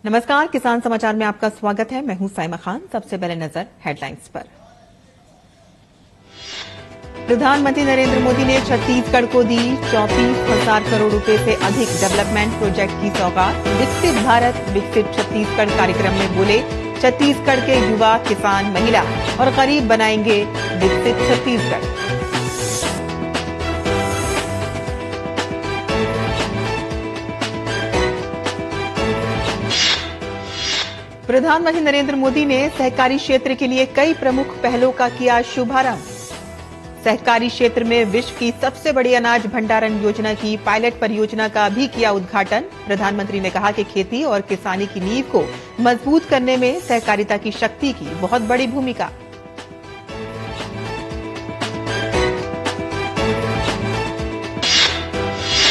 नमस्कार, किसान समाचार में आपका स्वागत है। मैं हूं साइमा खान। सबसे पहले नजर हेडलाइंस पर। प्रधानमंत्री नरेंद्र मोदी ने छत्तीसगढ़ को दी 34,000 करोड़ रुपए से अधिक डेवलपमेंट प्रोजेक्ट की सौगात। विकसित भारत विकसित छत्तीसगढ़ कार्यक्रम में बोले, छत्तीसगढ़ के युवा, किसान, महिला और गरीब बनाएंगे विकसित छत्तीसगढ़। प्रधानमंत्री नरेंद्र मोदी ने सहकारी क्षेत्र के लिए कई प्रमुख पहलों का किया शुभारंभ। सहकारी क्षेत्र में विश्व की सबसे बड़ी अनाज भंडारण योजना की पायलट परियोजना का भी किया उद्घाटन। प्रधानमंत्री ने कहा कि खेती और किसानी की नींव को मजबूत करने में सहकारिता की शक्ति की बहुत बड़ी भूमिका।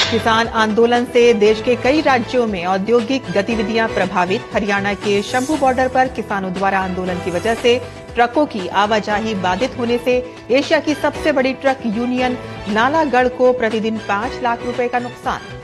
किसान आंदोलन से देश के कई राज्यों में औद्योगिक गतिविधियां प्रभावित। हरियाणा के शंभू बॉर्डर पर किसानों द्वारा आंदोलन की वजह से ट्रकों की आवाजाही बाधित होने से एशिया की सबसे बड़ी ट्रक यूनियन नालागढ़ को प्रतिदिन 5 लाख रुपए का नुकसान।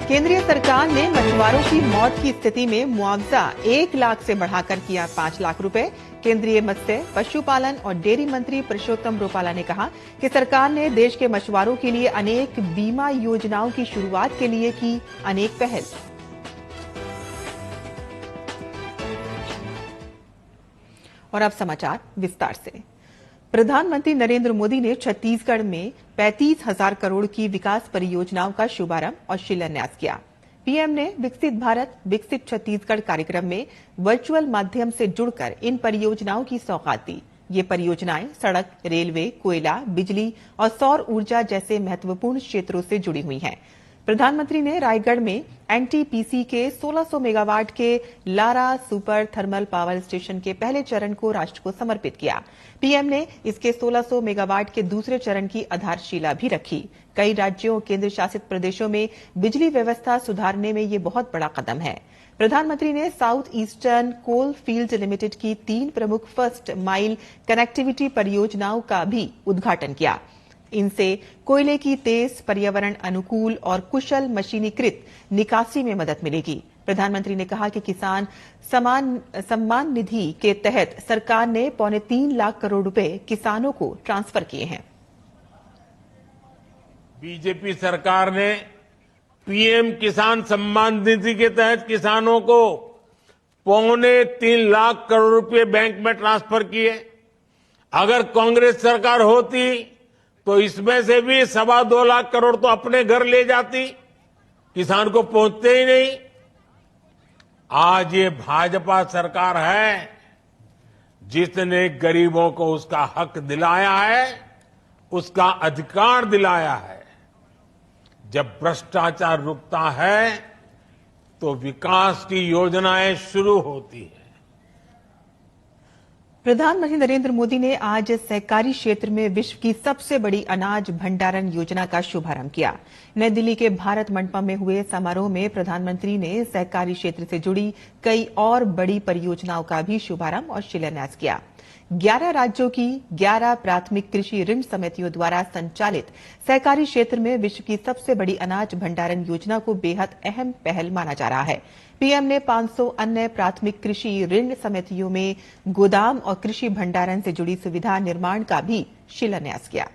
केंद्रीय सरकार ने मछुआरों की मौत की स्थिति में मुआवजा 1 लाख से बढ़ाकर किया 5 लाख रुपए। केंद्रीय मत्स्य, पशुपालन और डेयरी मंत्री पुरुषोत्तम रुपाला ने कहा कि सरकार ने देश के मछुआरों के लिए अनेक बीमा योजनाओं की शुरुआत के लिए की अनेक पहल। और अब समाचार विस्तार से। प्रधानमंत्री नरेंद्र मोदी ने छत्तीसगढ़ में 35,000 करोड़ की विकास परियोजनाओं का शुभारंभ और शिलान्यास किया। पीएम ने विकसित भारत विकसित छत्तीसगढ़ कार्यक्रम में वर्चुअल माध्यम से जुड़कर इन परियोजनाओं की सौगात दी। ये परियोजनाएं सड़क, रेलवे, कोयला, बिजली और सौर ऊर्जा जैसे महत्वपूर्ण क्षेत्रों से जुड़ी हुई हैं। प्रधानमंत्री ने रायगढ़ में एनटीपीसी के 1600 मेगावाट के Lara super thermal power station के पहले चरण को राष्ट्र को समर्पित किया। पीएम ने इसके 1600 मेगावाट के दूसरे चरण की आधारशिला भी रखी। कई राज्यों और केंद्र शासित प्रदेशों में बिजली व्यवस्था सुधारने में ये बहुत बड़ा कदम है। प्रधानमंत्री ने South Eastern Coal Field Limited की 3 प्रमुख फर्स्ट माइल कनेक्टिविटी परियोजनाओं का भी उद्घाटन किया। इनसे कोयले की तेज, पर्यावरण अनुकूल और कुशल मशीनीकृत निकासी में मदद मिलेगी। प्रधानमंत्री ने कहा कि किसान सम्मान निधि के तहत सरकार ने 3.25 लाख करोड़ रुपए किसानों को ट्रांसफर किए हैं। बीजेपी सरकार ने पीएम किसान सम्मान निधि के तहत किसानों को 3.25 लाख करोड़ रुपए बैंक में ट्रांसफर किए। अगर कांग्रेस सरकार होती तो इसमें से भी 2.25 लाख करोड़ तो अपने घर ले जाती, किसान को पहुंचते ही नहीं। आज ये भाजपा सरकार है जिसने गरीबों को उसका हक दिलाया है, उसका अधिकार दिलाया है। जब भ्रष्टाचार रुकता है तो विकास की योजनाएं शुरू होती है। प्रधानमंत्री नरेंद्र मोदी ने आज सहकारी क्षेत्र में विश्व की सबसे बड़ी अनाज भंडारण योजना का शुभारंभ किया। नई दिल्ली के भारत मंडपम में हुए समारोह में प्रधानमंत्री ने सहकारी क्षेत्र से जुड़ी कई और बड़ी परियोजनाओं का भी शुभारंभ और शिलान्यास किया। 11 राज्यों की 11 प्राथमिक कृषि ऋण समितियों द्वारा संचालित सहकारी क्षेत्र में विश्व की सबसे बड़ी अनाज भंडारण योजना को बेहद अहम पहल माना जा रहा है। पीएम ने 500 अन्य प्राथमिक कृषि ऋण समितियों में गोदाम और कृषि भंडारण से जुड़ी सुविधा निर्माण का भी शिलान्यास किया।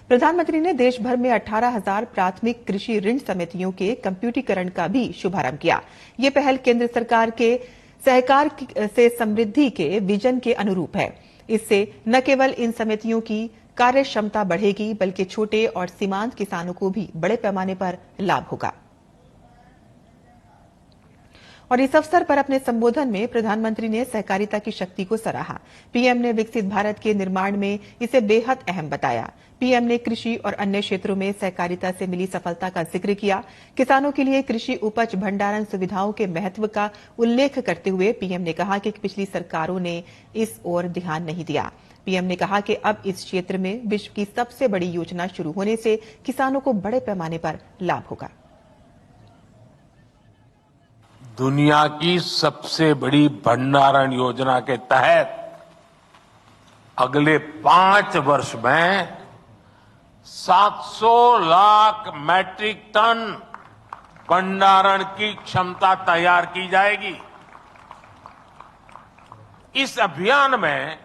प्रधानमंत्री ने देश भर में 18,000 प्राथमिक कृषि ऋण समितियों के कंप्यूटरीकरण का भी शुभारंभ किया। ये पहल केंद्र सरकार के सहकार से समृद्धि के विजन के अनुरूप है। इससे न केवल इन समितियों की कार्य क्षमता बढ़ेगी, बल्कि छोटे और सीमांत किसानों को भी बड़े पैमाने पर लाभ होगा। और इस अवसर पर अपने संबोधन में प्रधानमंत्री ने सहकारिता की शक्ति को सराहा। पीएम ने विकसित भारत के निर्माण में इसे बेहद अहम बताया। पीएम ने कृषि और अन्य क्षेत्रों में सहकारिता से मिली सफलता का जिक्र किया। किसानों के लिए कृषि उपज भंडारण सुविधाओं के महत्व का उल्लेख करते हुए पीएम ने कहा कि पिछली सरकारों ने इस ओर ध्यान नहीं दिया। पीएम ने कहा कि अब इस क्षेत्र में विश्व की सबसे बड़ी योजना शुरू होने से किसानों को बड़े पैमाने पर लाभ होगा। दुनिया की सबसे बड़ी भंडारण योजना के तहत अगले 5 वर्ष में 700 लाख मैट्रिक टन भंडारण की क्षमता तैयार की जाएगी। इस अभियान में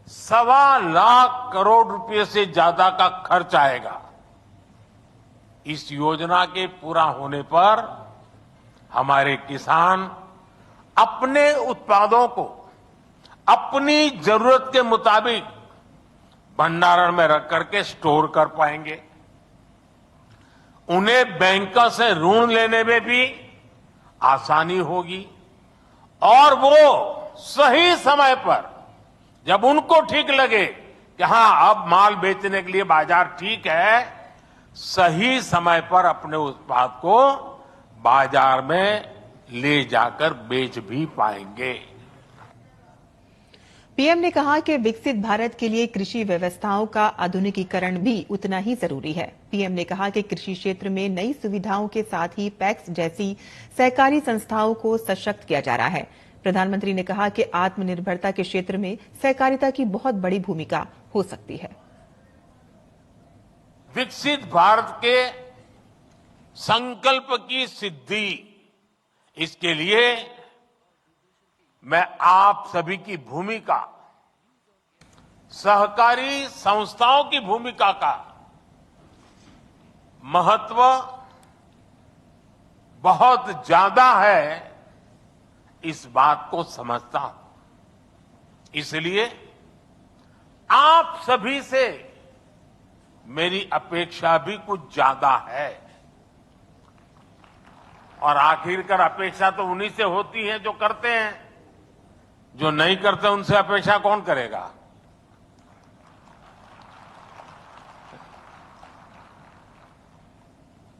1.25 लाख करोड़ रुपए से ज्यादा का खर्च आएगा। इस योजना के पूरा होने पर हमारे किसान अपने उत्पादों को अपनी जरूरत के मुताबिक भंडारण में रख करके स्टोर कर पाएंगे। उन्हें बैंकों से ऋण लेने में भी आसानी होगी और वो सही समय पर जब उनको ठीक लगे कि हां अब माल बेचने के लिए बाजार ठीक है, सही समय पर अपने उत्पाद को बाजार में ले जाकर बेच भी पाएंगे। पीएम ने कहा कि विकसित भारत के लिए कृषि व्यवस्थाओं का आधुनिकीकरण भी उतना ही जरूरी है। पीएम ने कहा कि कृषि क्षेत्र में नई सुविधाओं के साथ ही पैक्स जैसी सहकारी संस्थाओं को सशक्त किया जा रहा है। प्रधानमंत्री ने कहा कि आत्मनिर्भरता के क्षेत्र में सहकारिता की बहुत बड़ी भूमिका हो सकती है। विकसित भारत के संकल्प की सिद्धि, इसके लिए मैं आप सभी की भूमिका, सहकारी संस्थाओं की भूमिका का महत्व बहुत ज्यादा है, इस बात को समझता हूं। इसलिए आप सभी से मेरी अपेक्षा भी कुछ ज्यादा है और आखिरकार अपेक्षा तो उन्हीं से होती है जो करते हैं। जो नहीं करते उनसे अपेक्षा कौन करेगा।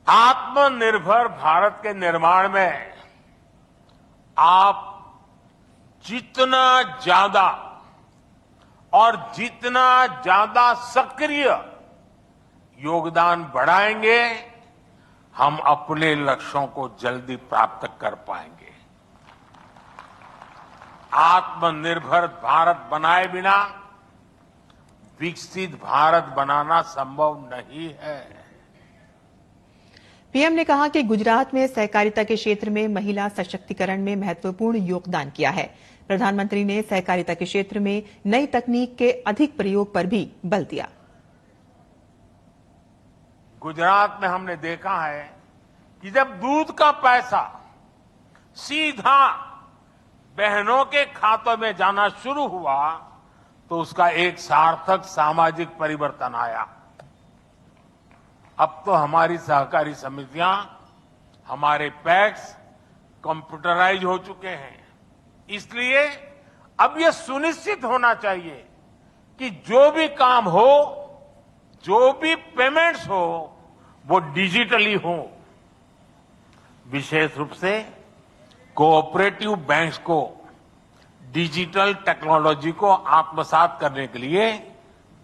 आत्मनिर्भर भारत के निर्माण में आप जितना ज्यादा और जितना ज्यादा सक्रिय योगदान बढ़ाएंगे, हम अपने लक्ष्यों को जल्दी प्राप्त कर पाएंगे। आत्मनिर्भर भारत बनाए बिना विकसित भारत बनाना संभव नहीं है। पीएम ने कहा कि गुजरात में सहकारिता के क्षेत्र में महिला सशक्तिकरण में महत्वपूर्ण योगदान किया है। प्रधानमंत्री ने सहकारिता के क्षेत्र में नई तकनीक के अधिक प्रयोग पर भी बल दिया। गुजरात में हमने देखा है कि जब दूध का पैसा सीधा बहनों के खातों में जाना शुरू हुआ तो उसका एक सार्थक सामाजिक परिवर्तन आया। अब तो हमारी सहकारी समितियां, हमारे पैक्स कंप्यूटराइज हो चुके हैं। इसलिए अब यह सुनिश्चित होना चाहिए कि जो भी काम हो, जो भी पेमेंट्स हो, वो डिजिटली हो। विशेष रूप से कोऑपरेटिव बैंक्स को डिजिटल टेक्नोलॉजी को आत्मसात करने के लिए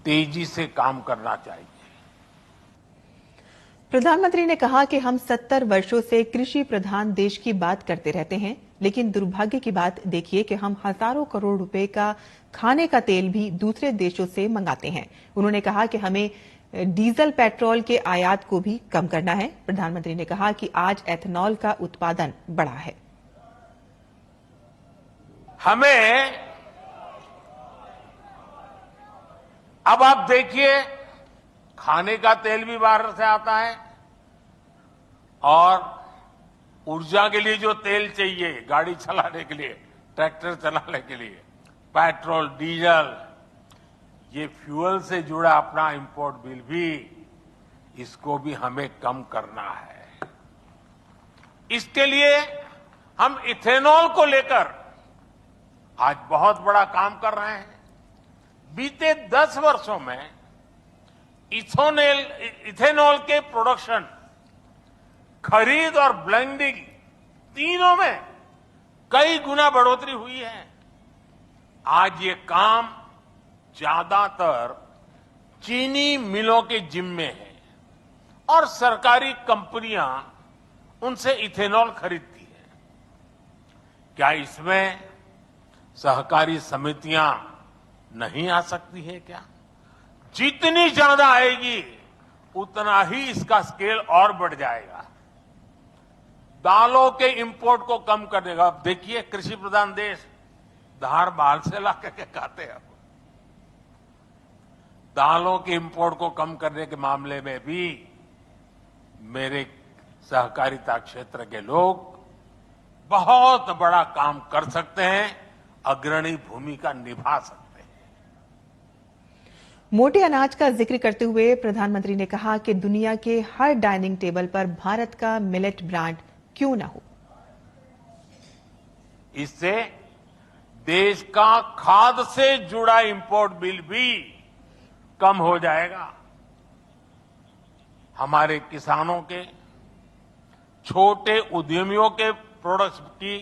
तेजी से काम करना चाहिए। प्रधानमंत्री ने कहा कि हम 70 वर्षों से कृषि प्रधान देश की बात करते रहते हैं, लेकिन दुर्भाग्य की बात देखिए कि हम हजारों करोड़ रुपए का खाने का तेल भी दूसरे देशों से मंगाते हैं। उन्होंने कहा कि हमें डीजल पेट्रोल के आयात को भी कम करना है। प्रधानमंत्री ने कहा कि आज एथेनॉल का उत्पादन बढ़ा है। हमें अब आप देखिए, खाने का तेल भी बाहर से आता है और ऊर्जा के लिए जो तेल चाहिए गाड़ी चलाने के लिए, ट्रैक्टर चलाने के लिए, पेट्रोल, डीजल, ये फ्यूल से जुड़ा अपना इंपोर्ट बिल भी, इसको भी हमें कम करना है। इसके लिए हम इथेनॉल को लेकर आज बहुत बड़ा काम कर रहे हैं। बीते 10 वर्षों में इथेनॉल के प्रोडक्शन, खरीद और ब्लेंडिंग तीनों में कई गुना बढ़ोतरी हुई है। आज ये काम ज्यादातर चीनी मिलों के जिम्मे है और सरकारी कंपनियां उनसे इथेनॉल खरीदती है। क्या इसमें सहकारी समितियां नहीं आ सकती है क्या? जितनी ज्यादा आएगी उतना ही इसका स्केल और बढ़ जाएगा। दालों के इंपोर्ट को कम करने का, अब देखिए कृषि प्रधान देश धार बाल से ला करके खाते हैं। दालों के इंपोर्ट को कम करने के मामले में भी मेरे सहकारिता क्षेत्र के लोग बहुत बड़ा काम कर सकते हैं, अग्रणी भूमिका निभा सकते हैं। मोटे अनाज का जिक्र करते हुए प्रधानमंत्री ने कहा कि दुनिया के हर डाइनिंग टेबल पर भारत का मिलेट ब्रांड क्यों ना हो। इससे देश का खाद्य से जुड़ा इंपोर्ट बिल भी कम हो जाएगा। हमारे किसानों के, छोटे उद्यमियों के प्रोडक्ट्स की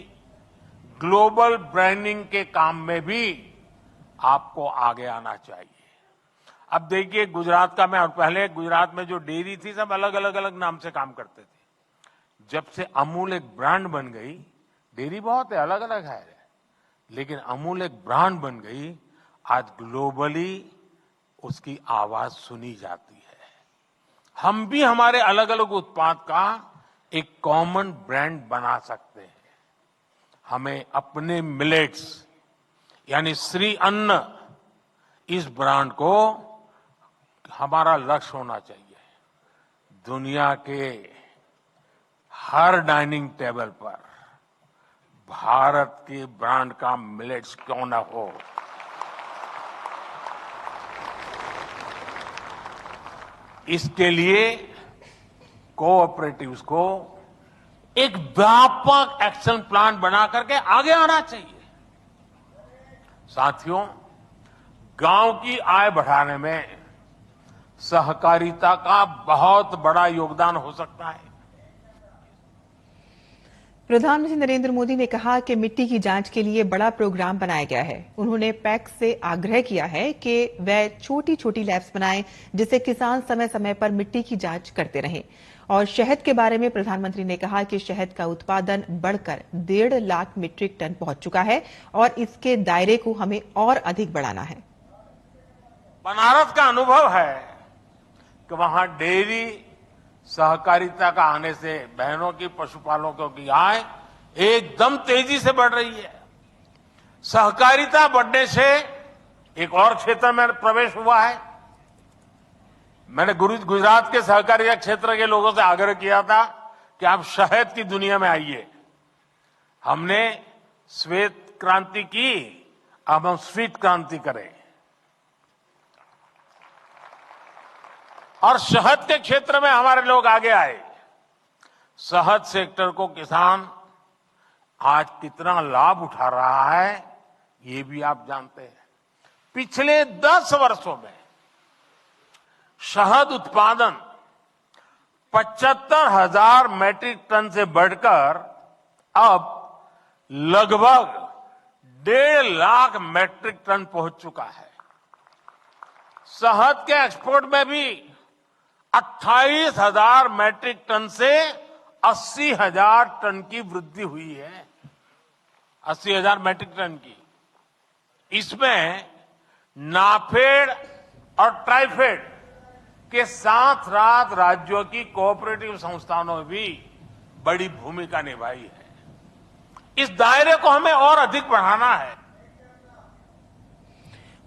ग्लोबल ब्रांडिंग के काम में भी आपको आगे आना चाहिए। अब देखिए गुजरात का, मैं और पहले गुजरात में जो डेयरी थी सब अलग अलग नाम से काम करते थे। जब से अमूल एक ब्रांड बन गई, डेयरी बहुत है, अलग अलग है, लेकिन अमूल एक ब्रांड बन गई, आज ग्लोबली उसकी आवाज सुनी जाती है। हम भी हमारे अलग अलग उत्पाद का एक कॉमन ब्रांड बना सकते हैं। हमें अपने मिलेट्स यानी श्री अन्न, इस ब्रांड को हमारा लक्ष्य होना चाहिए। दुनिया के हर डाइनिंग टेबल पर भारत के ब्रांड का मिलेट्स क्यों न हो। इसके लिए कोऑपरेटिव्स को एक व्यापक एक्शन प्लान बना करके आगे आना चाहिए। साथियों, गांव की आय बढ़ाने में सहकारिता का बहुत बड़ा योगदान हो सकता है। प्रधानमंत्री नरेंद्र मोदी ने कहा कि मिट्टी की जांच के लिए बड़ा प्रोग्राम बनाया गया है। उन्होंने पैक्स से आग्रह किया है कि वह छोटी छोटी लैब्स बनाएं जिससे किसान समय समय पर मिट्टी की जांच करते रहें। और शहद के बारे में प्रधानमंत्री ने कहा कि शहद का उत्पादन बढ़कर 1.5 लाख मीट्रिक टन पहुंच चुका है और इसके दायरे को हमें और अधिक बढ़ाना है। बनारस का अनुभव है कि वहां डेयरी सहकारिता का आने से बहनों की, पशुपालकों की आय एकदम तेजी से बढ़ रही है। सहकारिता बढ़ने से एक और क्षेत्र में प्रवेश हुआ है। मैंने गुजरात के सहकारिता क्षेत्र के लोगों से आग्रह किया था कि आप शहद की दुनिया में आइए। हमने श्वेत क्रांति की, अब हम स्वीट क्रांति करें। और शहद के क्षेत्र में हमारे लोग आगे आए। शहद सेक्टर को किसान आज कितना लाभ उठा रहा है, ये भी आप जानते हैं। पिछले 10 वर्षों में शहद उत्पादन 75,000 मैट्रिक टन से बढ़कर अब लगभग 1.5 लाख मैट्रिक टन पहुंच चुका है। शहद के एक्सपोर्ट में भी 28,000 मैट्रिक टन से 80,000 टन की वृद्धि हुई है। 80,000 मैट्रिक टन की। इसमें नाफेड और ट्राइफेड के साथ साथ राज्यों की कोऑपरेटिव संस्थाओं ने भी बड़ी भूमिका निभाई है। इस दायरे को हमें और अधिक बढ़ाना है।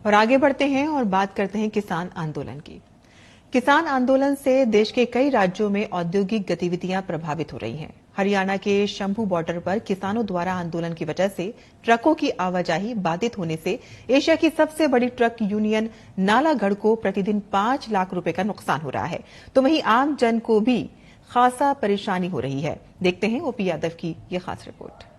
और आगे बढ़ते हैं और बात करते हैं किसान आंदोलन की। किसान आंदोलन से देश के कई राज्यों में औद्योगिक गतिविधियां प्रभावित हो रही हैं। हरियाणा के शंभू बॉर्डर पर किसानों द्वारा आंदोलन की वजह से ट्रकों की आवाजाही बाधित होने से एशिया की सबसे बड़ी ट्रक यूनियन नालागढ़ को प्रतिदिन 5 लाख रुपए का नुकसान हो रहा है, तो वहीं आम जन को भी खासा परेशानी हो रही है। देखते हैं ओपी यादव की ये खास रिपोर्ट।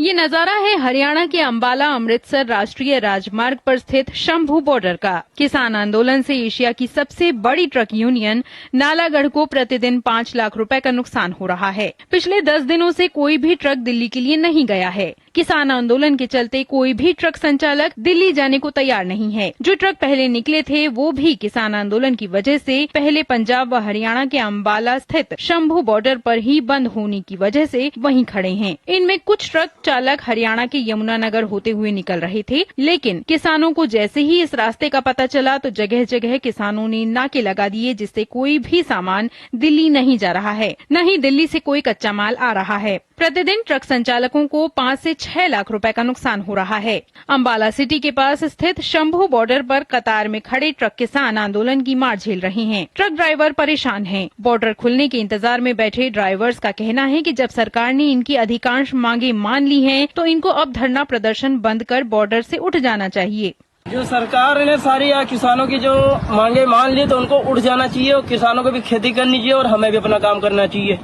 ये नजारा है हरियाणा के अंबाला अमृतसर राष्ट्रीय राजमार्ग पर स्थित शंभू बॉर्डर का। किसान आंदोलन से एशिया की सबसे बड़ी ट्रक यूनियन नालागढ़ को प्रतिदिन 5 लाख रुपए का नुकसान हो रहा है। पिछले 10 दिनों से कोई भी ट्रक दिल्ली के लिए नहीं गया है। किसान आंदोलन के चलते कोई भी ट्रक संचालक दिल्ली जाने को तैयार नहीं है। जो ट्रक पहले निकले थे वो भी किसान आंदोलन की वजह से पहले पंजाब व हरियाणा के अंबाला स्थित शंभू बॉर्डर पर ही बंद होने की वजह से वहीं खड़े हैं। इनमें कुछ ट्रक चालक हरियाणा के यमुनानगर होते हुए निकल रहे थे, लेकिन किसानों को जैसे ही इस रास्ते का पता चला तो जगह जगह किसानों ने नाके लगा दिए, जिससे कोई भी सामान दिल्ली नहीं जा रहा है, न ही दिल्ली से कोई कच्चा माल आ रहा है। प्रतिदिन ट्रक संचालकों को 5 से 6 लाख रुपए का नुकसान हो रहा है। अंबाला सिटी के पास स्थित शंभू बॉर्डर पर कतार में खड़े ट्रक किसान आंदोलन की मार झेल रहे हैं। ट्रक ड्राइवर परेशान हैं। बॉर्डर खुलने के इंतजार में बैठे ड्राइवर्स का कहना है कि जब सरकार ने इनकी अधिकांश मांगे मान ली हैं, तो इनको अब धरना प्रदर्शन बंद कर बॉर्डर से उठ जाना चाहिए। जो सरकार ने सारी किसानों की जो मांगे मान ली तो उनको उठ जाना चाहिए और किसानों को भी खेती करनी चाहिए और हमें भी अपना काम करना चाहिए।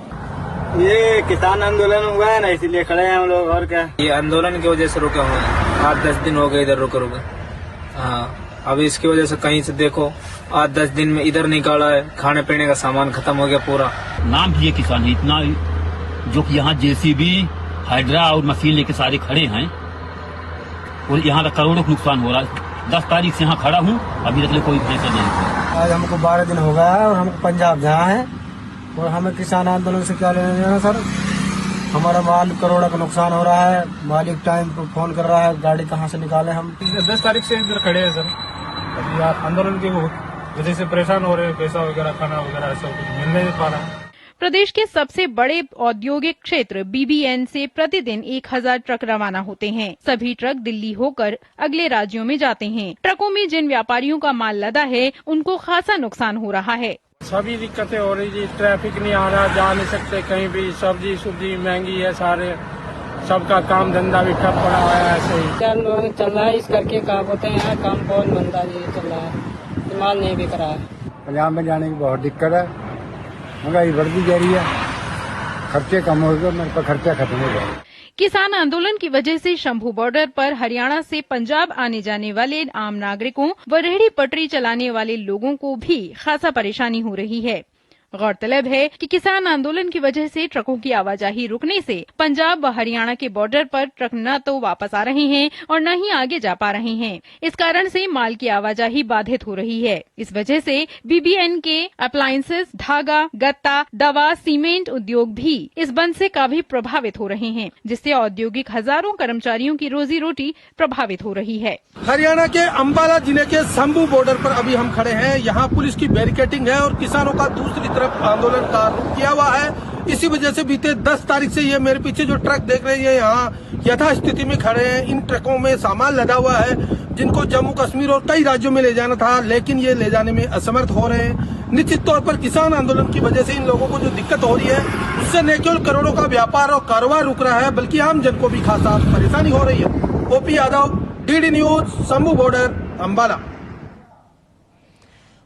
ये किसान आंदोलन हुआ है ना, इसीलिए खड़े हैं हम लोग। और क्या, ये आंदोलन की वजह से रुके हुए हैं। 8-10 दिन हो गए इधर रुके। हाँ, अब इसकी वजह से कहीं से देखो 8-10 दिन में इधर निकाला है, खाने पीने का सामान खत्म हो गया पूरा। नाम भी ये किसान है इतना, जो कि यहाँ जेसीबी हाइड्रा और मशीन लेके सारे खड़े हैं और यहाँ का करोड़ों का नुकसान हो रहा है। 10 तारीख से यहाँ खड़ा हूँ, अभी तक कोई फैसला नहीं हुआ। आज हमको 12 दिन हो गया है और हमको पंजाब जाना है और हमें किसान आंदोलन से क्या लेना देना सर। हमारा माल करोड़ों का नुकसान हो रहा है। मालिक टाइम पर फोन कर रहा है, गाड़ी कहाँ से निकाले हम। 10 तारीख से इधर खड़े हैं सर। अभी आंदोलन की वजह से परेशान हो रहे हैं, पैसा वगैरह खाना वगैरह सब कुछ मिल नहीं पा रहा है। प्रदेश के सबसे बड़े औद्योगिक क्षेत्र बीबीएन से प्रतिदिन 1000 ट्रक रवाना होते हैं। सभी ट्रक दिल्ली होकर अगले राज्यों में जाते हैं। ट्रकों में जिन व्यापारियों का माल लदा है उनको खासा नुकसान हो रहा है। सभी दिक्कतें हो रही जी, ट्रैफिक नहीं आ रहा, जा नहीं सकते कहीं भी, सब्जी महंगी है, सारे सबका काम धंधा भी ठप पड़ा हुआ है। ऐसे ही चल रहा है, इस करके क्या बोलते हैं, काम बहुत मंदा जी चल रहा है, माल नहीं बिक रहा है। पंजाब में जाने की बहुत दिक्कत है, महंगाई बढ़ती जा रही है, खर्चे कम हो गए, मेरे पास खर्चा खत्म हो गया। किसान आंदोलन की वजह से शंभू बॉर्डर पर हरियाणा से पंजाब आने जाने वाले आम नागरिकों व रेहड़ी पटरी चलाने वाले लोगों को भी खासा परेशानी हो रही है। गौरतलब है कि किसान आंदोलन की वजह से ट्रकों की आवाजाही रुकने से पंजाब व हरियाणा के बॉर्डर पर ट्रक न तो वापस आ रहे हैं और न ही आगे जा पा रहे हैं। इस कारण से माल की आवाजाही बाधित हो रही है। इस वजह से बीबीएन के अप्लायंसेस, धागा, गत्ता, दवा, सीमेंट उद्योग भी इस बंद से काफी प्रभावित हो रहे हैं, जिससे औद्योगिक हजारों कर्मचारियों की रोजी रोटी प्रभावित हो रही है। हरियाणा के अंबाला जिले के शंभू बॉर्डर पर अभी हम खड़े हैं। यहाँ पुलिस की बैरिकेडिंग है और किसानों का दूसरी तरफ आंदोलन का रुख किया हुआ है। इसी वजह से बीते 10 तारीख से ये मेरे पीछे जो ट्रक देख रहे हैं यहाँ यथास्थिति में खड़े हैं। इन ट्रकों में सामान लदा हुआ है जिनको जम्मू कश्मीर और कई राज्यों में ले जाना था, लेकिन ये ले जाने में असमर्थ हो रहे हैं। निश्चित तौर पर किसान आंदोलन की वजह से इन लोगों को जो दिक्कत हो रही है उससे न केवल करोड़ों का व्यापार और कारोबार रुक रहा है, बल्कि आम जन को भी खासा परेशानी हो रही है। OP Yadav, DD news, Shambhu border, Ambala.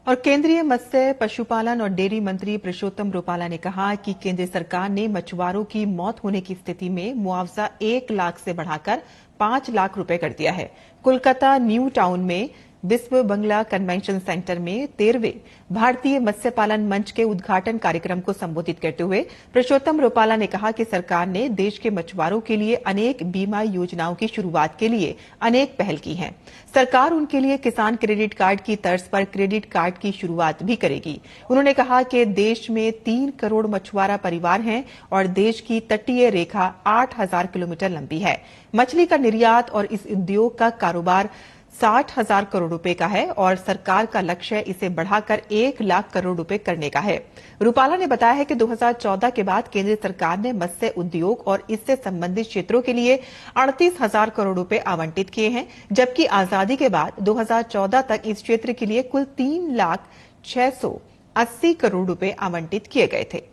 और केंद्रीय मत्स्य, पशुपालन और डेयरी मंत्री पुरुषोत्तम रुपाला ने कहा कि केंद्र सरकार ने मछुआरों की मौत होने की स्थिति में मुआवजा 1 लाख से बढ़ाकर 5 लाख रुपए कर दिया है। कोलकाता न्यू टाउन में विश्व बंगला कन्वेंशन सेंटर में 13वें भारतीय मत्स्य पालन मंच के उद्घाटन कार्यक्रम को संबोधित करते हुए पुरुषोत्तम रुपाला ने कहा कि सरकार ने देश के मछुआरों के लिए अनेक बीमा योजनाओं की शुरुआत के लिए अनेक पहल की है। सरकार उनके लिए किसान क्रेडिट कार्ड की तर्ज पर क्रेडिट कार्ड की शुरुआत भी करेगी। उन्होंने कहा कि देश में 3 करोड़ मछुआरा परिवार हैं और देश की तटीय रेखा 8000 किलोमीटर लंबी है। मछली का निर्यात और इस उद्योग का कारोबार 60,000 करोड़ रुपए का है और सरकार का लक्ष्य इसे बढ़ाकर 1 लाख करोड़ रुपए करने का है। रुपाला ने बताया है कि 2014 के बाद केंद्र सरकार ने मत्स्य उद्योग और इससे संबंधित क्षेत्रों के लिए 38,000 करोड़ रुपए आवंटित किए हैं, जबकि आजादी के बाद 2014 तक इस क्षेत्र के लिए कुल 3,680 करोड़ रुपए आवंटित किए गए थे।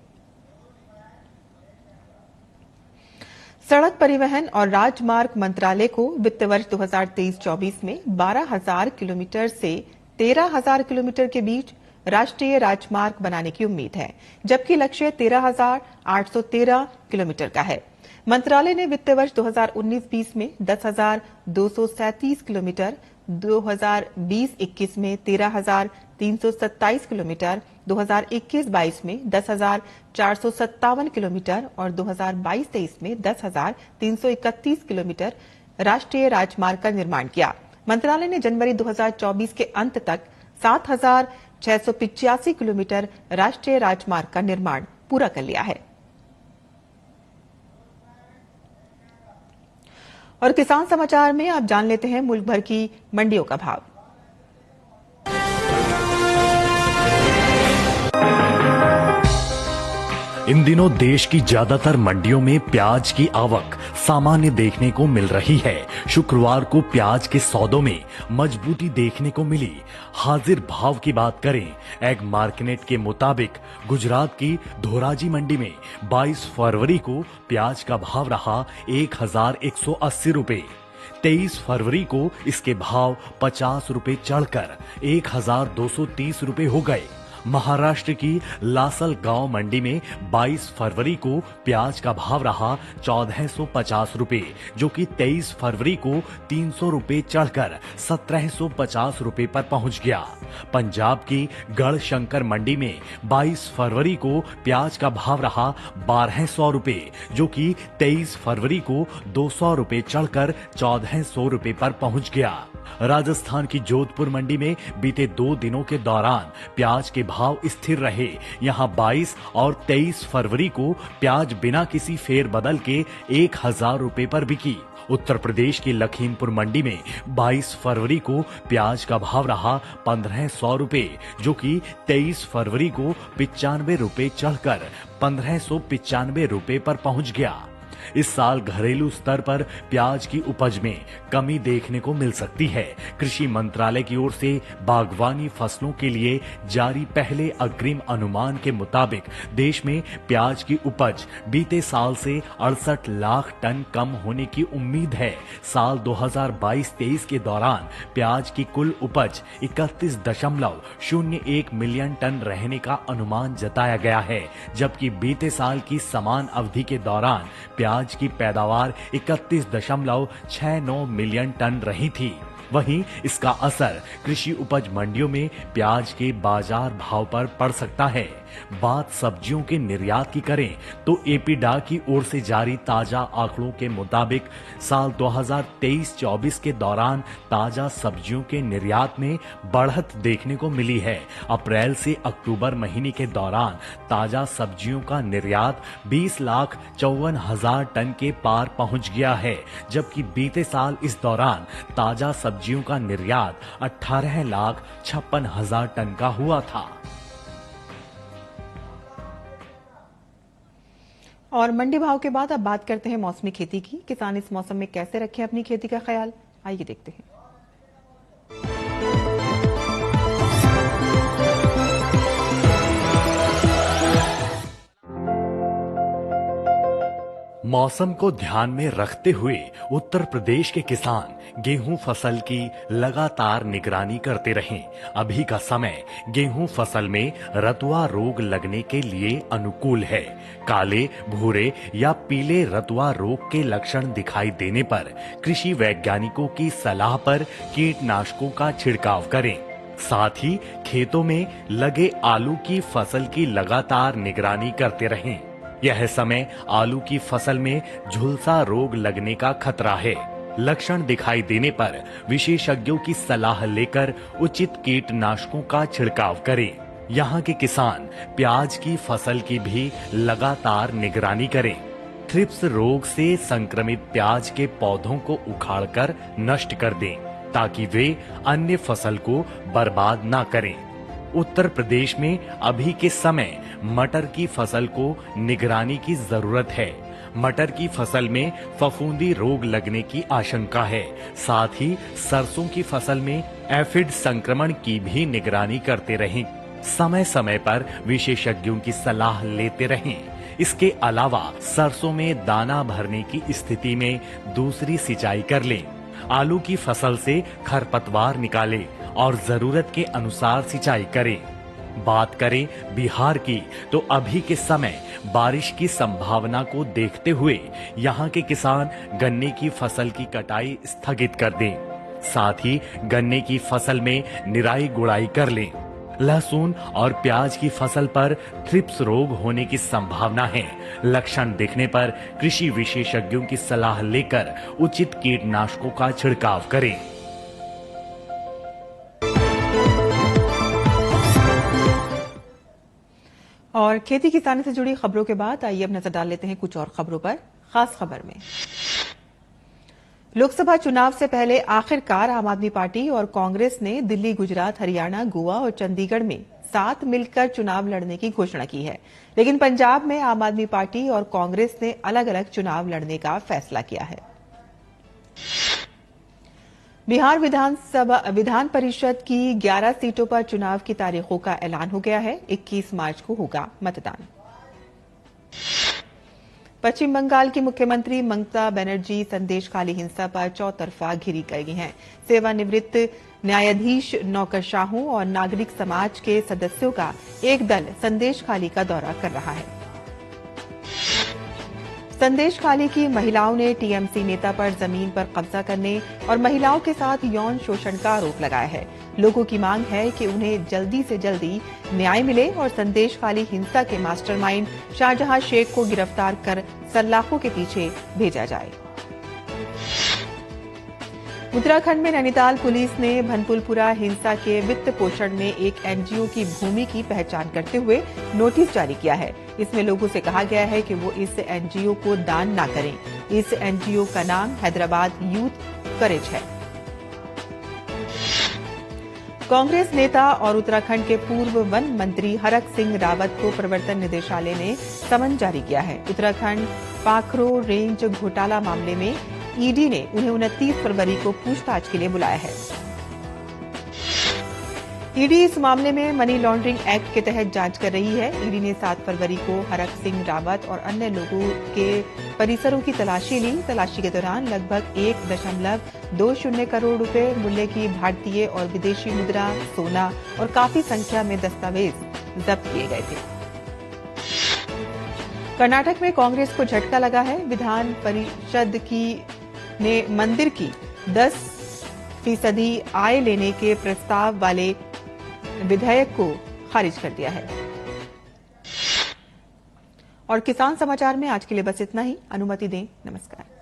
सड़क परिवहन और राजमार्ग मंत्रालय को वित्त वर्ष 2023-24 में 12,000 किलोमीटर से 13,000 किलोमीटर के बीच राष्ट्रीय राजमार्ग बनाने की उम्मीद है, जबकि लक्ष्य 13,813 किलोमीटर का है। मंत्रालय ने वित्त वर्ष 2019-20 में 10,237 किलोमीटर, 2020-21 में 13,327 किलोमीटर, 2021-22 में 10,457 किलोमीटर और 2022-23 में 10,331 किलोमीटर राष्ट्रीय राजमार्ग का निर्माण किया। मंत्रालय ने जनवरी 2024 के अंत तक 7,685 किलोमीटर राष्ट्रीय राजमार्ग का निर्माण पूरा कर लिया है। और किसान समाचार में आप जान लेते हैं मुल्क भर की मंडियों का भाव। इन दिनों देश की ज्यादातर मंडियों में प्याज की आवक सामान्य देखने को मिल रही है। शुक्रवार को प्याज के सौदों में मजबूती देखने को मिली। हाजिर भाव की बात करें, एग मार्केट के मुताबिक गुजरात की धोराजी मंडी में 22 फरवरी को प्याज का भाव रहा 1,180 रुपए। 23 फरवरी को इसके भाव 50 रुपए चढ़कर 1,230 रुपए हो गए। महाराष्ट्र की लासल गांव मंडी में 22 फरवरी को प्याज का भाव रहा 1450 रुपए, जो कि 23 फरवरी को 300 रुपए चढ़कर 1750 रुपए पर पहुंच गया। पंजाब की गढ़शंकर मंडी में 22 फरवरी को प्याज का भाव रहा 1200 रुपए, जो कि 23 फरवरी को 200 रुपए चढ़कर 1400 रुपए पर पहुंच गया। राजस्थान की जोधपुर मंडी में बीते 2 दिनों के दौरान प्याज के भाव स्थिर रहे। यहां 22 और 23 फरवरी को प्याज बिना किसी फेरबदल के 1,000 रुपए पर बिकी। उत्तर प्रदेश की लखीमपुर मंडी में 22 फरवरी को प्याज का भाव रहा 1,500 रुपए, जो कि 23 फरवरी को 95 रुपए चढ़कर 1,595 रुपए पर पहुंच गया। इस साल घरेलू स्तर पर प्याज की उपज में कमी देखने को मिल सकती है। कृषि मंत्रालय की ओर से बागवानी फसलों के लिए जारी पहले अग्रिम अनुमान के मुताबिक देश में प्याज की उपज बीते साल से 68 लाख टन कम होने की उम्मीद है। साल 2022-23 के दौरान प्याज की कुल उपज 31.01 मिलियन टन रहने का अनुमान जताया गया है, जबकि बीते साल की समान अवधि के दौरान प्याज की पैदावार 31.69 मिलियन टन रही थी। वहीं इसका असर कृषि उपज मंडियों में प्याज के बाजार भाव पर पड़ सकता है। बात सब्जियों के निर्यात की करें तो एपीडा की ओर से जारी ताजा आंकड़ों के मुताबिक साल 2023-24 के दौरान ताजा सब्जियों के निर्यात में बढ़त देखने को मिली है। अप्रैल से अक्टूबर महीने के दौरान ताजा सब्जियों का निर्यात 20,54,000 टन के पार पहुंच गया है, जबकि बीते साल इस दौरान ताजा सब्जियों का निर्यात 18,56,000 टन का हुआ था। और मंडी भाव के बाद अब बात करते हैं मौसमी खेती की। किसान इस मौसम में कैसे रखें अपनी खेती का ख्याल, आइए देखते हैं। मौसम को ध्यान में रखते हुए उत्तर प्रदेश के किसान गेहूं फसल की लगातार निगरानी करते रहें। अभी का समय गेहूं फसल में रतुआ रोग लगने के लिए अनुकूल है। काले, भूरे या पीले रतुआ रोग के लक्षण दिखाई देने पर कृषि वैज्ञानिकों की सलाह पर कीटनाशकों का छिड़काव करें। साथ ही खेतों में लगे आलू की फसल की लगातार निगरानी करते रहें। यह समय आलू की फसल में झुलसा रोग लगने का खतरा है। लक्षण दिखाई देने पर विशेषज्ञों की सलाह लेकर उचित कीटनाशकों का छिड़काव करें। यहाँ के किसान प्याज की फसल की भी लगातार निगरानी करें। थ्रिप्स रोग से संक्रमित प्याज के पौधों को उखाड़कर नष्ट कर दें, ताकि वे अन्य फसल को बर्बाद ना करें। उत्तर प्रदेश में अभी के समय मटर की फसल को निगरानी की जरूरत है। मटर की फसल में फफूंदी रोग लगने की आशंका है। साथ ही सरसों की फसल में एफिड संक्रमण की भी निगरानी करते रहें। समय समय पर विशेषज्ञों की सलाह लेते रहें। इसके अलावा सरसों में दाना भरने की स्थिति में दूसरी सिंचाई कर लें। आलू की फसल से खरपतवार निकालें और जरूरत के अनुसार सिंचाई करें। बात करें बिहार की तो अभी के समय बारिश की संभावना को देखते हुए यहाँ के किसान गन्ने की फसल की कटाई स्थगित कर दें। साथ ही गन्ने की फसल में निराई गुड़ाई कर लें। लहसुन और प्याज की फसल पर थ्रिप्स रोग होने की संभावना है। लक्षण दिखने पर कृषि विशेषज्ञों की सलाह लेकर उचित कीटनाशकों का छिड़काव करें। और खेती किसानी से जुड़ी खबरों के बाद आइए अब नजर डाल लेते हैं कुछ और खबरों पर। खास खबर में लोकसभा चुनाव से पहले आखिरकार आम आदमी पार्टी और कांग्रेस ने दिल्ली, गुजरात, हरियाणा, गोवा और चंडीगढ़ में साथ मिलकर चुनाव लड़ने की घोषणा की है। लेकिन पंजाब में आम आदमी पार्टी और कांग्रेस ने अलग अलग चुनाव लड़ने का फैसला किया है। बिहार विधान परिषद की 11 सीटों पर चुनाव की तारीखों का ऐलान हो गया है। 21 मार्च को होगा मतदान। पश्चिम बंगाल की मुख्यमंत्री ममता बनर्जी संदेशखाली हिंसा पर चौतरफा घिरी गई हैं। सेवानिवृत्त न्यायाधीश, नौकरशाहों और नागरिक समाज के सदस्यों का एक दल संदेशखाली का दौरा कर रहा है। संदेशखाली की महिलाओं ने टीएमसी नेता पर जमीन पर कब्जा करने और महिलाओं के साथ यौन शोषण का आरोप लगाया है। लोगों की मांग है कि उन्हें जल्दी से जल्दी न्याय मिले और संदेशखाली हिंसा के मास्टरमाइंड शाहजहां शेख को गिरफ्तार कर सलाखों के पीछे भेजा जाए। उत्तराखंड में नैनीताल पुलिस ने भनपुलपुरा हिंसा के वित्त पोषण में एक एनजीओ की भूमि की पहचान करते हुए नोटिस जारी किया है। इसमें लोगों से कहा गया है कि वो इस एनजीओ को दान ना करें। इस एनजीओ का नाम हैदराबाद यूथ करेज है। कांग्रेस नेता और उत्तराखंड के पूर्व वन मंत्री हरक सिंह रावत को प्रवर्तन निदेशालय ने समन जारी किया है। उत्तराखंड पाखरो रेंज घोटाला मामले में ईडी ने उन्हें 29 फरवरी को पूछताछ के लिए बुलाया है। ईडी इस मामले में मनी लॉन्ड्रिंग एक्ट के तहत जांच कर रही है। ईडी ने 7 फरवरी को हरक सिंह रावत और अन्य लोगों के परिसरों की तलाशी ली। तलाशी के दौरान लगभग 1.20 करोड़ रुपए मूल्य की भारतीय और विदेशी मुद्रा, सोना और काफी संख्या में दस्तावेज जब्त किए गए थे। कर्नाटक में कांग्रेस को झटका लगा है। विधान परिषद ने मंदिर की 10% आय लेने के प्रस्ताव वाले विधेयक को खारिज कर दिया है। और किसान समाचार में आज के लिए बस इतना ही। अनुमति दें। नमस्कार।